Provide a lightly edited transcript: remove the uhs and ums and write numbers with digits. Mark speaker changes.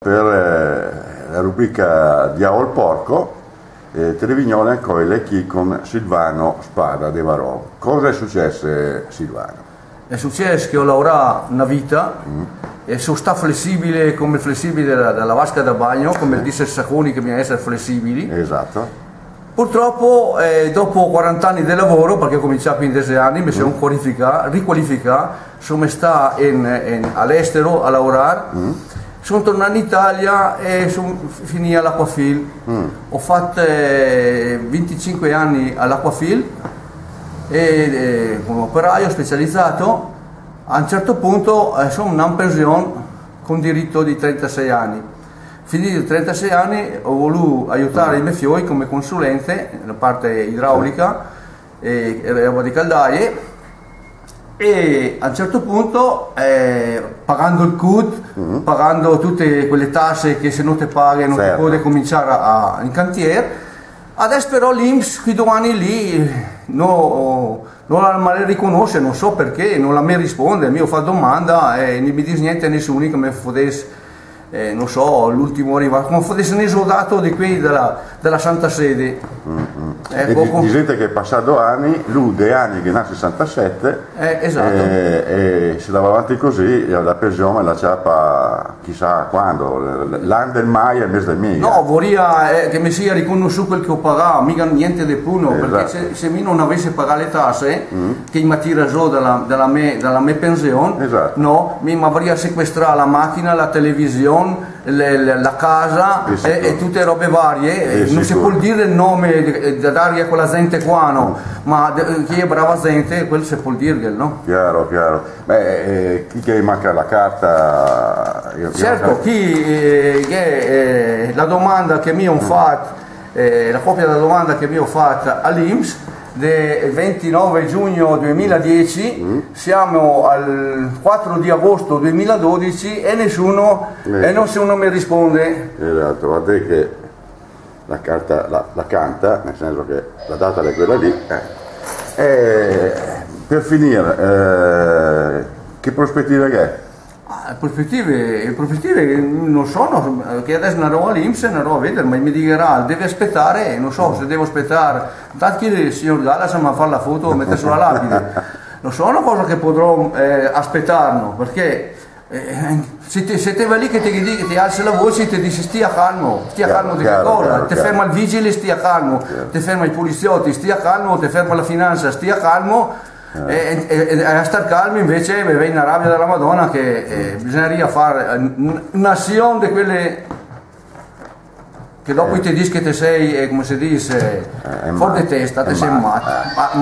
Speaker 1: Per la rubrica Diavolo Porco, Trevignone Coile chi con Silvano Spada de Varò. Cosa è successo, Silvano?
Speaker 2: È successo che ho lavorato una vita e sono stato flessibile come il flessibile della vasca da bagno, come il disse Sacconi che bisogna essere flessibili.
Speaker 1: Esatto.
Speaker 2: Purtroppo dopo 40 anni di lavoro, perché ho cominciato a 15 anni, mi sono riqualificato, sono stato all'estero a lavorare. Sono tornato in Italia e sono finito all'Aquafil. Ho fatto 25 anni all'Aquafil e come operaio specializzato. A un certo punto sono in pensione con diritto di 36 anni. Finiti i 36 anni ho voluto aiutare i miei figli come consulente nella parte idraulica e roba di caldaie. E a un certo punto, pagando il CUT, pagando tutte quelle tasse che se non ti paghi non ti puoi cominciare in cantiere, adesso però l'INPS, quei 2 anni lì, non la mai riconosce, non so perché, non la mai risponde, mi fa domanda e non mi dice niente a nessuno che mi fosse, non so, l'ultimo arrivato, come fosse un esodato di qui della Santa Sede.
Speaker 1: Dite che è passato anni, lui dei anni che nasce 67
Speaker 2: esatto.
Speaker 1: E se andava avanti così la pensione la ciapa chissà quando, l'anno del mai e il mese del mese.
Speaker 2: No, vorrei che mi sia riconosciuto quel che ho pagato, mica niente di puno, esatto. Perché se mi non avessi pagato le tasse che mi tira giù dalla mia pensione, esatto. No, mi avrei sequestrato la macchina, la televisione, la casa e tutte robe varie. Non si può dire il nome da dare a quella gente qua, no? Ma chi è brava gente, quello si può dire, no?
Speaker 1: Chiaro, chiaro. Beh, chi che manca la carta?
Speaker 2: Certo, la domanda che mi ho fatto, la copia della domanda che mi ho fatto all'INPS del 29 giugno 2010, siamo al 4 di agosto 2012 e nessuno mi risponde.
Speaker 1: Esatto, guarda che la carta la canta, nel senso che la data è quella lì. Per finire, che prospettive che è?
Speaker 2: Le prospettive non sono, che adesso una roba all'INPS, una roba a vedere, ma mi dirà, deve aspettare, non so se devo aspettare, tanto che il signor Gallas mi fa la foto e mette sulla lapide, non so una cosa che potrò aspettare, perché se te va lì che ti alza la voce e ti dice stia calmo di che cosa, ti ferma il vigile stia calmo, ti ferma i poliziotti stia calmo, ti ferma la finanza stia calmo. E a star calmi invece mi viene una rabbia della Madonna che bisogneria fare un'azione di quelle che dopo ti dici che te sei, come si dice, fuori di testa, te sei matto.